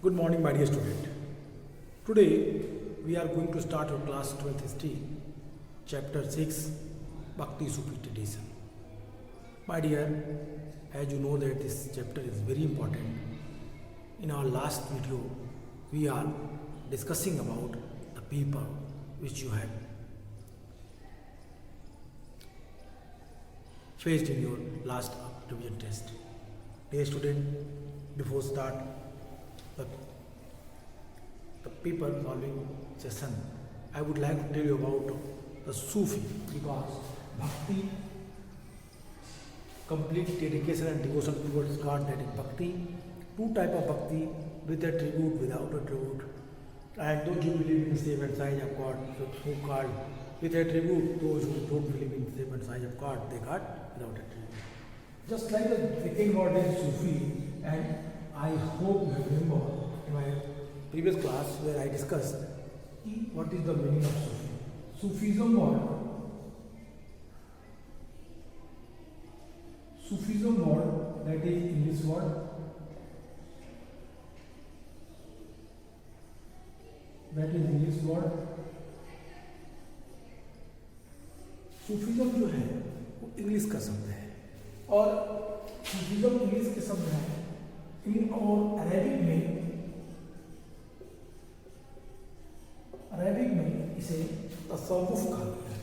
Good morning, my dear student. Today we are going to start our class 12th history, chapter 6, Bhakti Sufi tradition. My dear, as you know that this chapter is very important. In our last video, we are discussing about the paper which you have faced in your last revision test. Dear student, before start the paper solving session, I would like to tell you about the Sufi, because Bhakti, complete dedication and devotion towards God, that is Bhakti. Two type of Bhakti, with attribute, without attribute. And those who believe in the shape and size of God, who called with attribute. Those who don't believe in the shape and size of God, they got without attribute. Just like the second word is Sufi, and I hope you remember in my previous class where I discussed what is the meaning of Sufi. Sufism word, that is English word, Sufism जो है वो English का शब्द है, और Sufism English के शब्द है। और अरेबिक में इसे तसव्वुफ कहा गया है।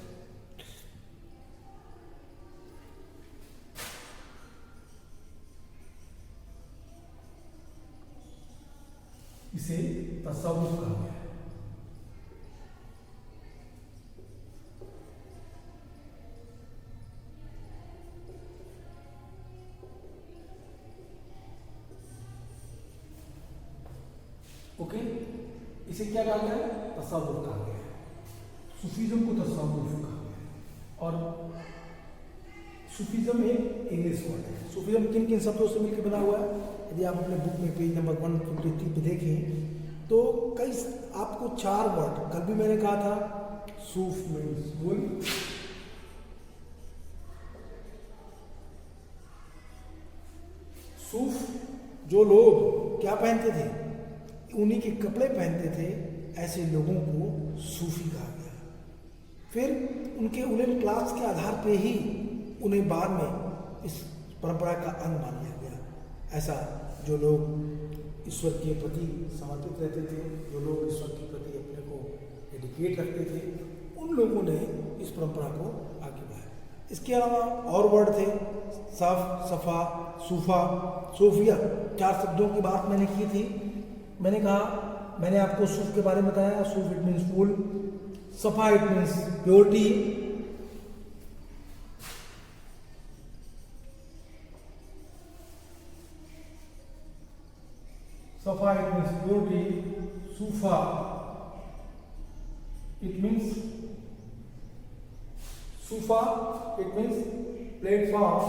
इसे तसव्वुफ कहा गया है। ओके, इसे क्या कहा गया है? तसव्वुफ कहा गया है। सूफीज़म को तसव्वुफ कहा गया है। और सूफीज़म एक इंग्लिश वर्ड है। सूफीज़म किन किन शब्दों से मिलकर बना हुआ है? यदि आप अपने बुक में पेज नंबर 153 पे देखें तो कई आपको 4 वर्ड, कल भी मैंने कहा था, सूफ मीन्स वुल, सूफ जो लोग क्या पहनते थे, उन्हीं के कपड़े पहनते थे, ऐसे लोगों को सूफी कहा गया। फिर उनके उलेन क्लास के आधार पे ही उन्हें बाद में इस परंपरा का अंग मान लिया गया। ऐसा जो लोग ईश्वर के प्रति समर्पित रहते थे, जो लोग ईश्वर के प्रति अपने को डेडिकेट रखते थे, उन लोगों ने इस परंपरा को आगे बढ़ाया। इसके अलावा और वर्ड थे, सफ, सफ़ा, सूफा, सूफिया। 4 शब्दों की बात मैंने की थी। मैंने कहा, मैंने आपको सूफ के बारे में बताया। सूफ इट मीन्स फूल, सफा इट मीन्स प्योरिटी, सफा इट मीन्स प्योरिटी, सूफा it means platform,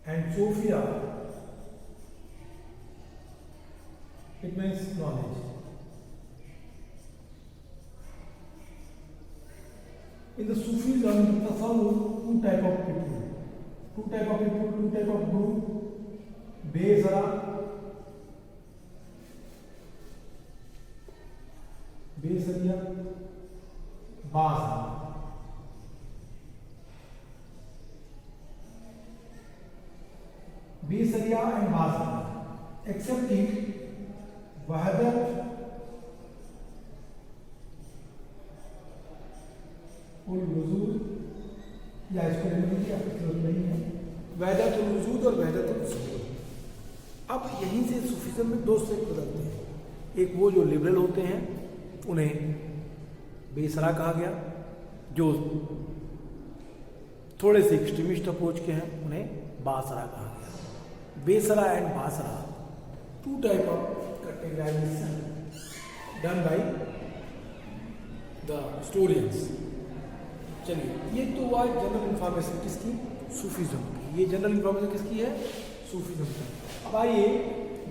and Sophia, it means knowledge. In the Sufism, in the Tasawwuf, two type of group, Bezara, Besaria, Basara. Besaria and Basara, except it, Wahdat, उल-वजूद, या इसको लिखने की जरूरत नहीं है, वहदत उल-वजूद और वहदत उल-ज़ुहूर। अब यहीं से सूफीज़म में 2 सेक्ट बदलते हैं। एक वो जो लिबरल होते हैं, उन्हें बेसरा कहा गया, जो थोड़े से एक्सट्रीमिस्ट अप्रोच के हैं, उन्हें बासरा कहा गया। बेसरा एंड बासरा, 2 type of categorization done by the historians. चलिए, ये तो हुआ जनरल इंफॉर्मेशन किसकी? सूफीज़म की। ये जनरल इंफॉर्मेशन किसकी है? सूफीज़म की। अब आइए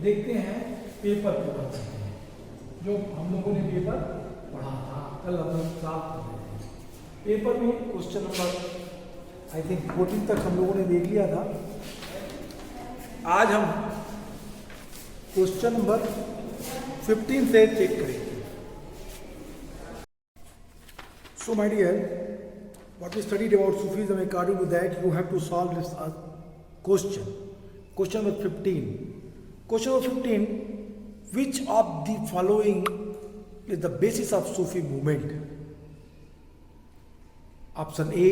देखते हैं पेपर जो हम लोगों ने पेपर पढ़ा था कल, हम लोग साफ पेपर में क्वेश्चन नंबर आई थिंक 14 तक हम लोगों ने देख लिया था। आज हम क्वेश्चन नंबर 15 से चेक करेंगे. So my dear, what we studied about Sufism, according to that you have to solve this question. Question number 15. Question number 15. Which of the following is the basis of Sufi movement? Option A.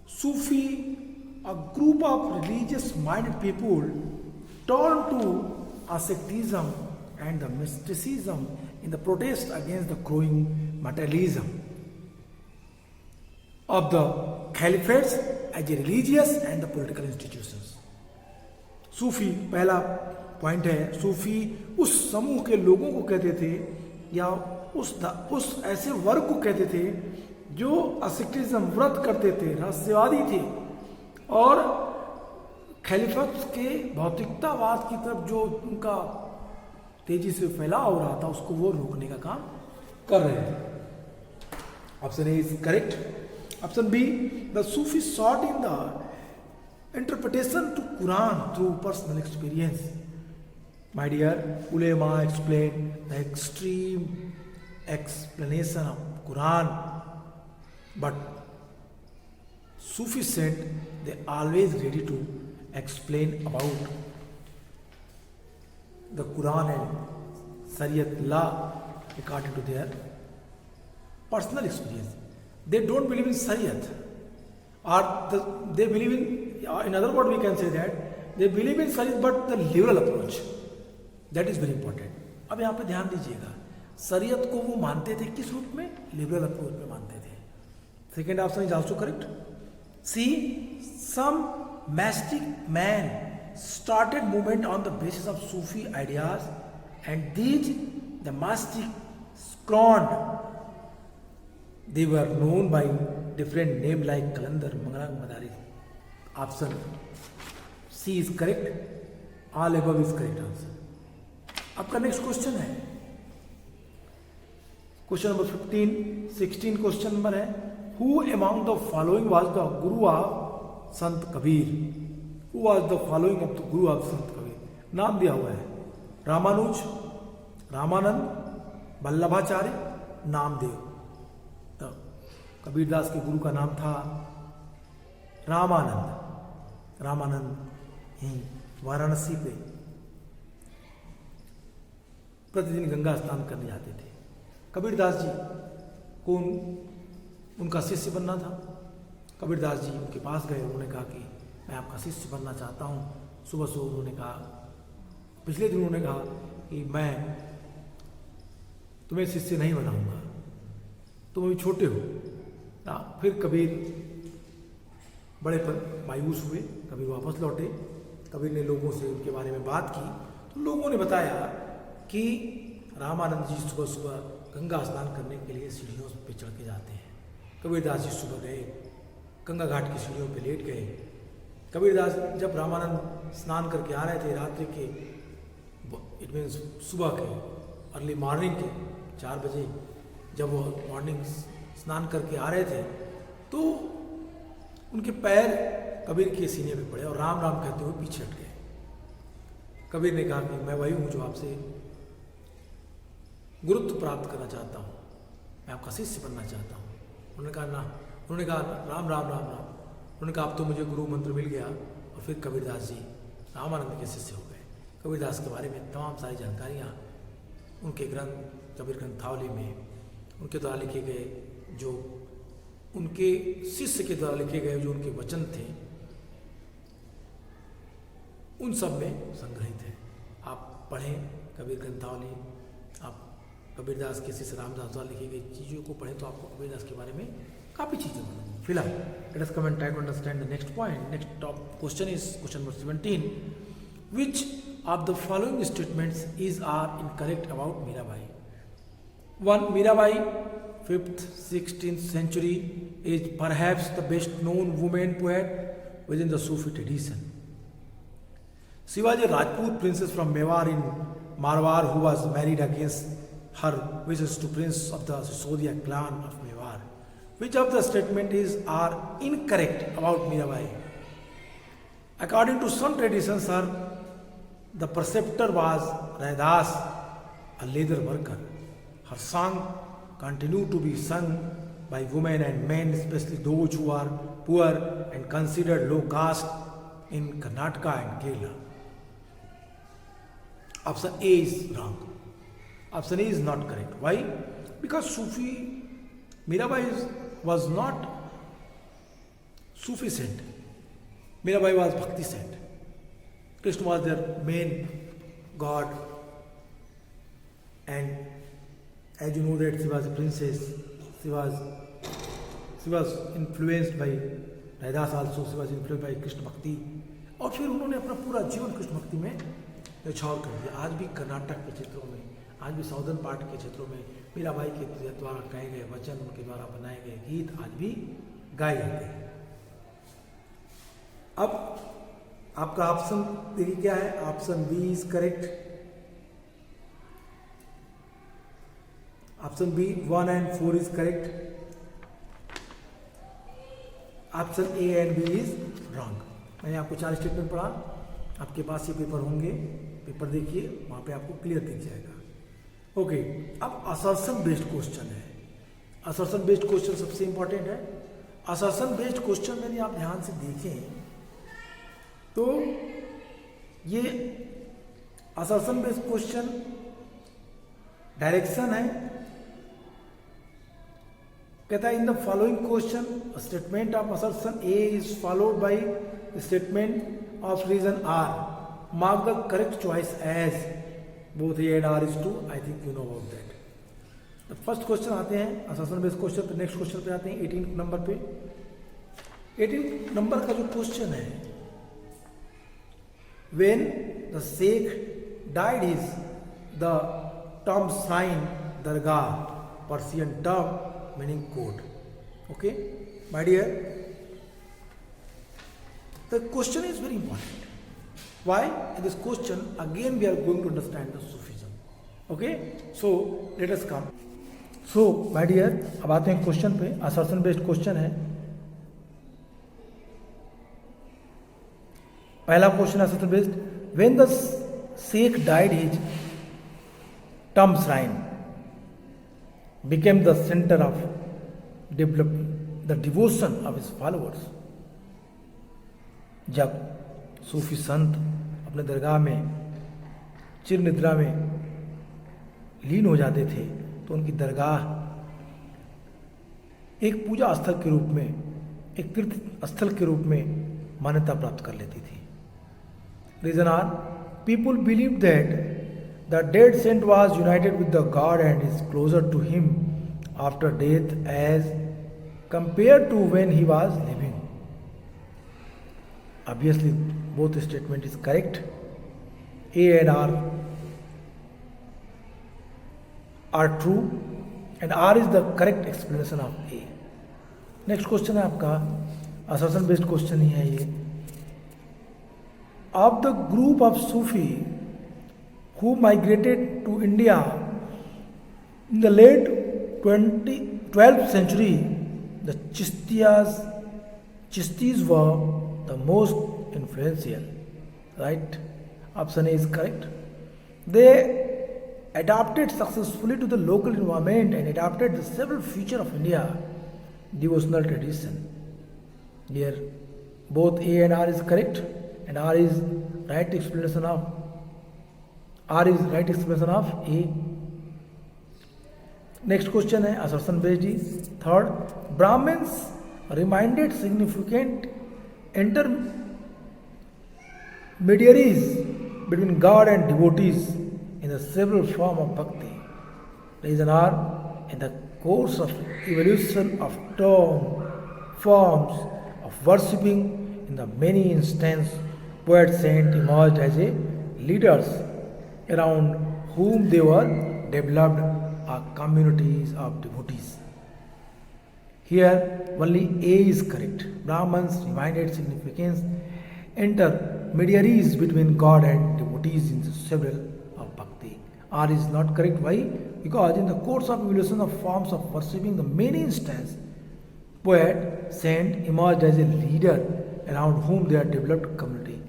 Sufi, a group of religious minded people turned to asceticism and the mysticism in the protest against the growing materialism of the caliphates as a religious and the political institutions. सूफी, पहला point है, सूफी उस समूह के लोगों को कहते थे या उस ऐसे वर्ग को कहते थे जो असिक्टिज्म व्रत करते थे, रहस्यवादी थे और खलीफत के भौतिकतावाद की तरफ जो उनका तेजी से फैलाव हो रहा था उसको वो रोकने का काम कर रहे थे. Option A is correct. Option B, the Sufi sought in the interpretation to Quran through personal experience. My dear, ulema explain the extreme explanation of Quran, but Sufi said they always ready to explain about the Quran and Shariat law according to their personal experience. They don't believe in Shariat, or they believe in other words we can say that they believe in Shariat but the liberal approach. That is very important. अब यहाँ पे ध्यान दीजिएगा, शरीयत को वो मानते थे किस रूप में? लिबरल अप्रोच में मानते थे. Second option is also correct. C, some mystic man started movement on the basis of Sufi ideas and these the mystic scorned. They were known by different name like Qalandar, Mangalang, Madaris. Option C is correct. All above is correct answer. आपका next question है question number 16 question number है. Who among the following was the Guru of Sant Kabir? Who was the following of the Guru of संत कबीर? नाम दिया हुआ है रामानुज, रामानंद, वल्लभाचार्य, नामदेव. तो कबीरदास के गुरु का नाम था रामानंद. रामानंद ही वाराणसी पे प्रतिदिन गंगा स्नान करने जाते थे. कबीरदास जी को उनका शिष्य बनना था. कबीरदास जी उनके पास गए, उन्होंने कहा कि मैं आपका शिष्य बनना चाहता हूँ. सुबह सुबह उन्होंने कहा, पिछले दिन उन्होंने कहा कि मैं तुम्हें शिष्य नहीं बनाऊंगा, तुम अभी छोटे हो. फिर कबीर बड़े पर मायूस हुए. कबीर वापस लौटे. कबीर ने लोगों से उनके बारे में बात की तो लोगों ने बताया कि रामानंद जी सुबह सुबह गंगा स्नान करने के लिए सीढ़ियों पे चढ़ के जाते हैं. कबीरदास जी सुबह गए, गंगा घाट की सीढ़ियों पे लेट गए. कबीरदास जब रामानंद स्नान करके आ रहे थे रात्रि के, इट मीन्स सुबह के अर्ली मॉर्निंग के 4 बजे, जब वो मॉर्निंग स्नान करके आ रहे थे तो उनके पैर कबीर के सीने पे पड़े और राम राम कहते हुए पीछे हट गए. कबीर ने कहा कि मैं वही हूँ जो आपसे गुरुत्व प्राप्त करना चाहता हूँ, मैं आपका शिष्य बनना चाहता हूँ. उन्होंने कहा ना, उन्होंने कहा राम राम राम राम. उन्होंने कहा अब तो मुझे गुरु मंत्र मिल गया. और फिर कबीरदास जी रामानंद के शिष्य हो गए. कबीरदास के बारे में तमाम सारी जानकारियाँ उनके ग्रंथ कबीर ग्रंथावली में उनके द्वारा लिखे गए, जो उनके शिष्य के द्वारा लिखे गए जो उनके वचन थे, उन सब में संग्रहित है. आप पढ़ें कबीर ग्रंथावली, आप कबीरदास के शिष्य रामदास द्वारा लिखी गई चीज़ों को पढ़ें तो आपको कबीरदास के बारे में काफ़ी चीज़ें मालूम. फिलहाल let us come and try to understand the next point. Next top question is question number 17. Which of the following statements is are incorrect about Mirabai? 1. Mirabai, 5th 16th century, is perhaps the best known woman poet within the Sufi tradition. She was a Rajput princess from Mewar in Marwar who was married against her wishes to prince of the Sisodia clan of Mewar. Which of the statement are incorrect about Mirabai? According to some traditions, sir, the preceptor was Raidas, a leather worker. Her song continued to be sung by women and men, especially those who are poor and considered low caste in Karnataka and Kerala. Option A is wrong. Option A is not correct. Why? Because Mirabai was not Sufi saint. Mirabai was Bhakti saint. Krishna was their main god, and as you know that she was a princess, she was influenced by Raidas also, she was influenced by Krishna Bhakti, और फिर उन्होंने अपना पूरा जीवन कृष्ण भक्ति में न्यौछावर कर दिया. आज भी कर्नाटक के क्षेत्रों में, आज भी साउदर्न पार्ट के क्षेत्रों में मीराबाई के द्वारा गाए गए वचन, उनके द्वारा बनाए गए गीत आज भी गाए जाते हैं. अब आपका ऑप्शन देखिए क्या है. Option B is correct. Option B 1 and 4 is correct. Option A and B is wrong. मैंने आपको 4 स्टेटमेंट पढ़ा, आपके पास ये पेपर होंगे, पेपर देखिए, वहां पे आपको क्लियर दिख जाएगा. ओके, अब असर्शन बेस्ड क्वेश्चन है. असर्शन बेस्ड क्वेश्चन सबसे इंपॉर्टेंट है. असर्शन बेस्ड क्वेश्चन में आप ध्यान से देखें तो ये असर्शन बेस्ड क्वेश्चन डायरेक्शन है. कहता है in the following question statement of assertion A is followed by statement of reason R. Mark the correct choice as both A and R is true. I think you know about that. तो first question आते हैं assertion based question पे. Next question पे आते हैं 18 number पे. 18 number का जो क्वेश्चन है, when the Sheikh died his the term shrine dargah, Persian term meaning court. Okay, my dear, the question is very important. Why? In this question again we are going to understand the Sufism. Okay, so let us come. So my dear, अब आते हैं question पे. Assertion based question है. पहला question assertion based. When the Sheikh died, his tomb shrine became the center of the devotion of his followers. जब सूफी संत अपने दरगाह में चिर निद्रा में लीन हो जाते थे तो उनकी दरगाह एक पूजा स्थल के रूप में, एक तीर्थ स्थल के रूप में मान्यता प्राप्त कर लेती थी. Reason are, people believed that the dead saint was united with the God and is closer to him after death as compared to when he was living. Obviously, both statement is correct. A and R are true and R is the correct explanation of A. Next question है आपका assertion based question ही है ये. Of the group of Sufi who migrated to India in the late 12th century, the Chistis were the most influential. Right? Option A is correct. They adapted successfully to the local environment and adapted the several features of India devotional tradition. Here, both A and R is correct. And R is right explanation of A. Next question है assertion based is. Third, Brahmins reminded significant intermediaries between God and devotees in the several forms of bhakti. Reason are, in the course of evolution of forms of worshipping, in the many instances poet saint emerged as a leaders around whom they were developed communities of devotees. Here only A is correct. Brahmins reminded significant intermediaries between God and devotees in the several of bhakti. R is not correct. Why? Because in the course of evolution of forms of worshipping, the many instances poet saint emerged as a leader around whom they are developed community.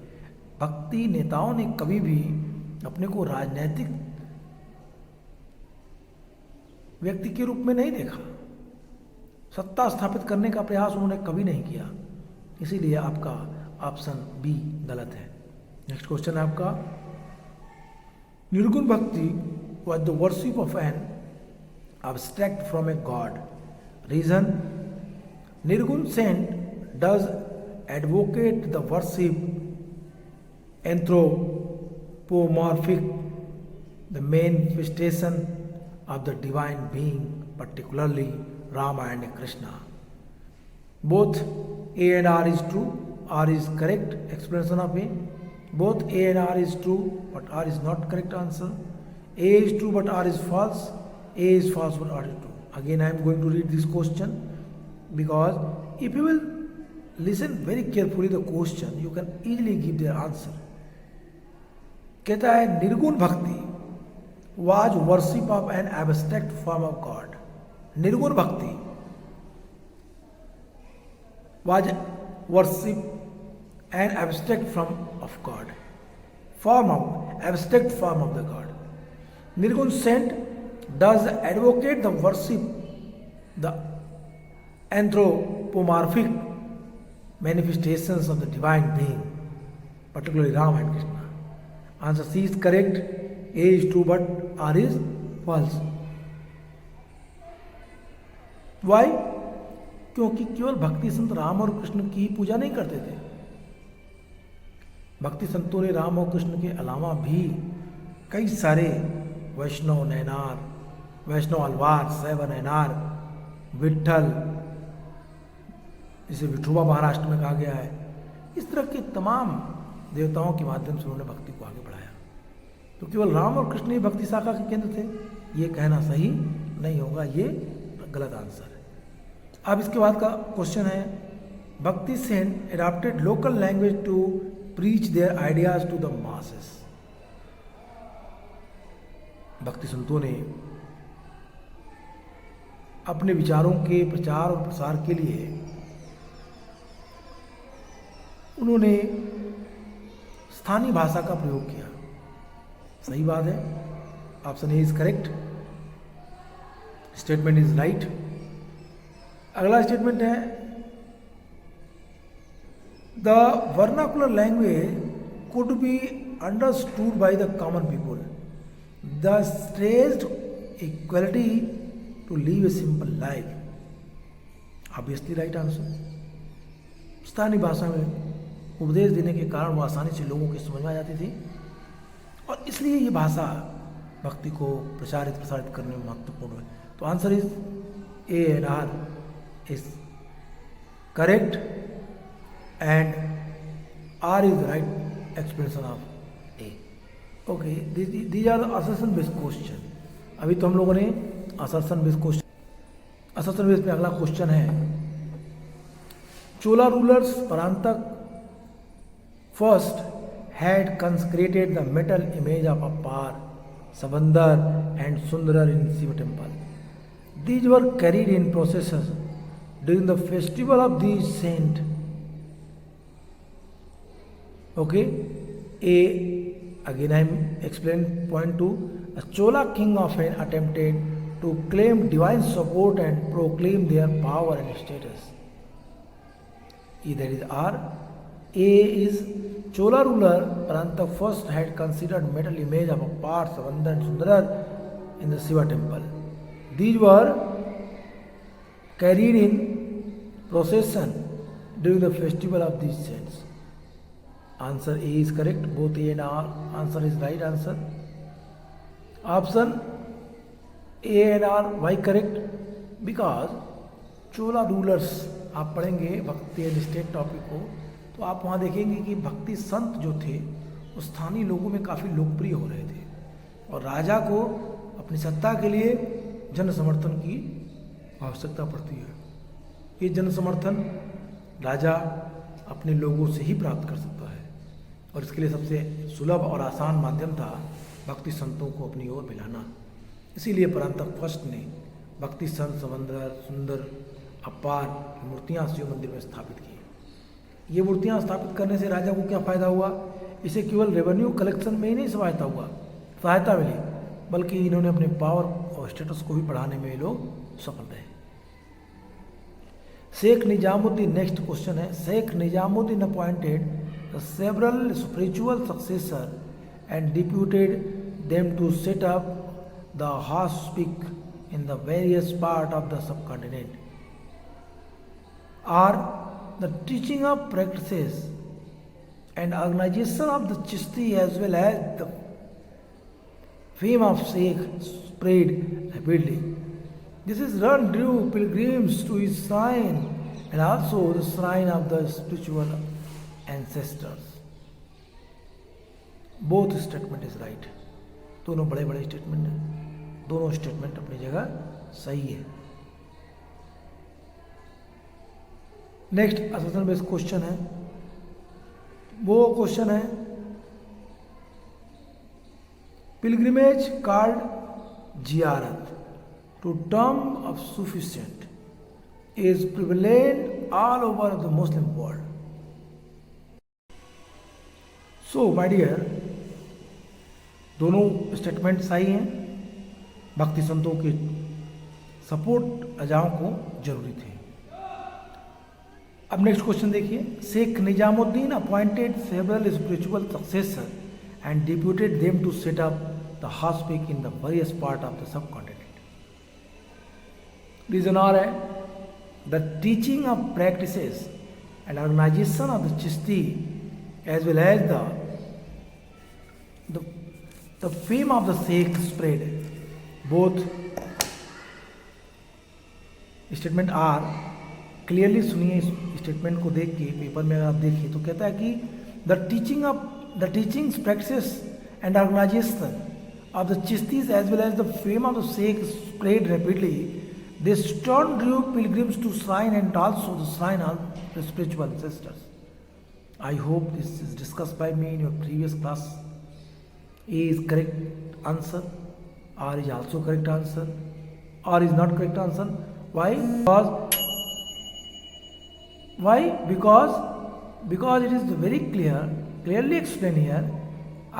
भक्ति नेताओं ने कभी भी अपने को राजनीतिक व्यक्ति के रूप में नहीं देखा। सत्ता स्थापित करने का प्रयास उन्होंने कभी नहीं किया। इसीलिए आपका ऑप्शन बी गलत है। नेक्स्ट क्वेश्चन है आपका, निर्गुण भक्ति was the worship of an abstract from a god. Reason, Nirgun saint does advocate the worship anthropomorphic, the manifestation of the divine being, particularly Rama and Krishna. Both A and R is true. R is correct explanation of A. Both A and R is true, but R is not correct answer. A is true but R is false. A is false but R is true. Again I am going to read this question, because if you will listen very carefully the question, you can easily give their answer. कहता है निर्गुण भक्ति was worship of an abstract form of God. निर्गुण भक्ति was worship an abstract form of God. Abstract form of the God. Nirgun saint does advocate the worship, the anthropomorphic manifestations of the divine being, particularly Ram and Krishna. Answer C is correct. A is true but R is false. Why? क्योंकि केवल भक्ति संत राम और कृष्ण की ही पूजा नहीं करते थे। भक्ति संतों ने राम और कृष्ण के अलावा भी कई सारे वैष्णव नैनार, वैष्णव अलवार, शैव नैनार, विट्ठल, जिसे विठोबा महाराष्ट्र में कहा गया है, इस तरह के तमाम देवताओं के माध्यम से उन्होंने भक्ति को आगे बढ़ाया। तो केवल राम और कृष्ण ही भक्ति शाखा के केंद्र थे, ये कहना सही नहीं होगा, ये गलत आंसर है। अब इसके बाद का क्वेश्चन है, bhakti saint adopted local language to preach their ideas to the masses. भक्ति संतों ने अपने विचारों के प्रचार और प्रसार के लिए उन्होंने स्थानीय भाषा का प्रयोग किया। सही बात है, option A is correct, statement is right. अगला स्टेटमेंट है, the vernacular language could be understood by the common people, the stressed equality to live a simple life. Obviously right answer. स्थानीय भाषा में उपदेश देने के कारण वो आसानी से लोगों की समझ में आ जाती थी, और इसलिए ये भाषा भक्ति को प्रचारित प्रसारित करने में महत्वपूर्ण है। तो answer is A and R is correct and R is right explanation of A. Okay, these are the assertion based question. अभी तो हम लोगों ने assertion based question, assertion based पे अगला क्वेश्चन है, Chola rulers Parantaka first had consecrated the metal image of Appar, Sabandar and Sundarar in Shiva temple. These were carried in processions during the festival of these saints. Okay, A, again I am explaining point 2. A Chola king often attempted to claim divine support and proclaim their power and status. E, that is R. A is Chola ruler Parantak first had considered metal image of Appar, Sabandar and Sundarar in the Shiva temple. These were carried in procession during the festival of these saints. Answer A is correct. Both A and R answer is right answer. Option A and R, why correct? Because Chola rulers, आप पढ़ेंगे भक्ति and state topic को, तो आप वहाँ देखेंगे कि भक्ति संत जो थे वो स्थानीय लोगों में काफ़ी लोकप्रिय हो रहे थे, और राजा को अपनी सत्ता के लिए जन समर्थन की आवश्यकता पड़ती है। ये जन समर्थन राजा अपने लोगों से ही प्राप्त कर सकता है, और इसके लिए सबसे सुलभ और आसान माध्यम था भक्ति संतों को अपनी ओर मिलाना। इसीलिए परांतक फर्स्ट ने भक्ति संत सबंदर, सुंदर, अपार मूर्तियाँ शिव मंदिर में स्थापित की। ये मूर्तियाँ स्थापित करने से राजा को क्या फ़ायदा हुआ? इसे केवल रेवेन्यू कलेक्शन में ही नहीं सहायता मिली, बल्कि इन्होंने अपने पावर और स्टेटस को भी बढ़ाने में ये लोग सफल रहे। शेख निजामुद्दीन, नेक्स्ट क्वेश्चन है, Sheikh Nizamuddin appointed the several spiritual successor and deputed them to set up the hospice in the various part of the subcontinent. Are the teaching of practices and organization of the Chishti as well as the fame of Sheikh spread rapidly. This is run drew pilgrims to his shrine and also the shrine of the spiritual ancestors. Both statement is right. दोनों बड़े बड़े statement हैं, दोनों statement अपनी जगह सही है। Next assertion based question है, वो क्वेश्चन है पिलग्रिमेज कॉल्ड जियारत to term of sufficient is prevalent all over the Muslim world. So my dear, दोनों स्टेटमेंट सही हैं। भक्ति संतों के सपोर्ट अजाओं को जरूरी थे। अब नेक्स्ट क्वेश्चन देखिए, Sheikh Nizamuddin appointed several spiritual successor and deputed them to set up the hospice in the various part of the subcontinent. Reason और है the teaching of practices and organisation of the Chishti as well as the fame of the sheikh spread. Both statement are clearly सुनिए। इस statement को देख के paper में अगर आप देखिए तो कहता है कि the teachings practice and organisation of the Chishtis as well as the fame of the sheikh spread rapidly. They stern drew pilgrims to shrine and also the shrine of the spiritual ancestors. I hope this is discussed by me in your previous class. A is correct answer, R is also correct answer, R is not correct answer. Why? Because it is very clearly explained here.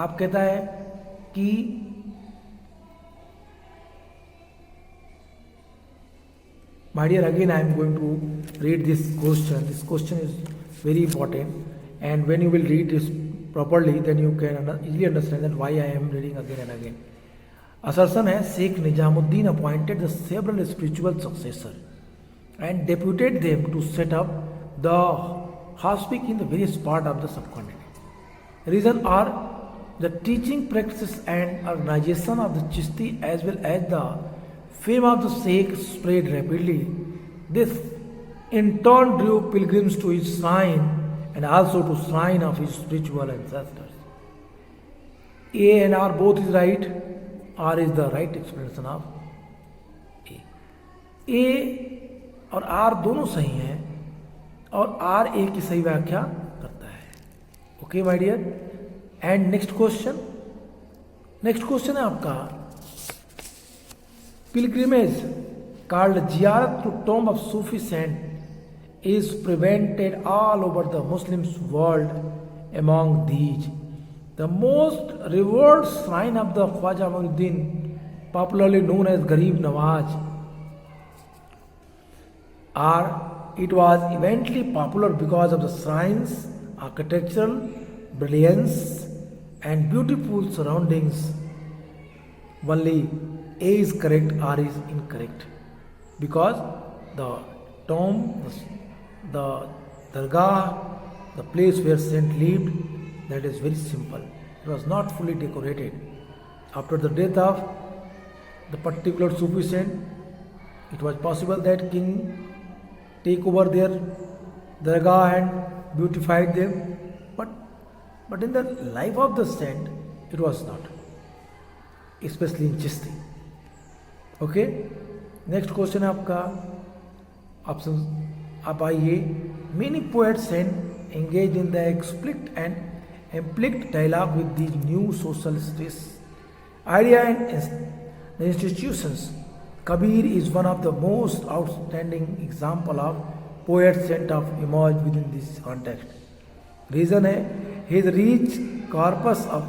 आप कहता है कि my dear, again I am going to read this question. This question is very important, and when you will read this properly, then you can easily understand that why I am reading again and again. Assertion है, Sheikh Nijamuddin appointed the several spiritual successor and deputed them to set up the hospice in the various part of the subcontinent. Reason are the teaching practices and organization of the Chishti as well as the fame of the Sheikh spread rapidly. This in turn drew pilgrims to his shrine and also to shrine of his spiritual ancestors. A and R both is right. R is the right explanation of A. A और R दोनों सही हैं और R A की सही व्याख्या करता है। Okay my dear. And next question है आपका, पिलग्रिमेज कॉल्ड जियारत to tomb of Sufi saint is prevented all over the Muslims world. Among these, the most revered shrine of the Khwaja Muinuddin, popularly known as Garib Nawaz, it was eventually popular because of the shrine's architectural brilliance and beautiful surroundings. Only A is correct, R is incorrect, because the tomb, the dargah, the place where saint lived, that is very simple. It was not fully decorated. After the death of the particular Sufi saint, it was possible that king take over their dargah and beautified them, but in the life of the saint, it was not, especially in Chishti. Okay, next question है आपका option. आप आइए, many poets and engage in the explicit and implicit dialogue with the new social stress idea and the institutions. Kabir is one of the most outstanding example of poet saint of emerge within this context. Reason है his rich corpus of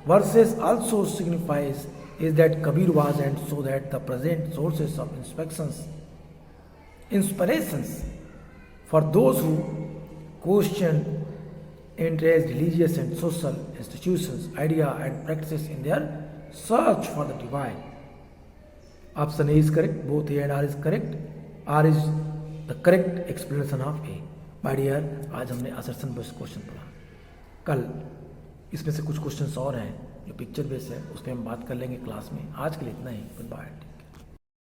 verses also signifies is that Kabir was, and so that the present sources of inspirations for those who question enterprise, religious and social institutions, idea and practices in their search for the divine. Option A is correct, both A and R is correct. R is the correct explanation of A. My dear, आज हमने assertion based question पढ़ा. कल इसमें से कुछ questions और हैं जो पिक्चर बेस्ड है, उस पर हम बात कर लेंगे क्लास में. आज के लिए इतना ही. Good bye.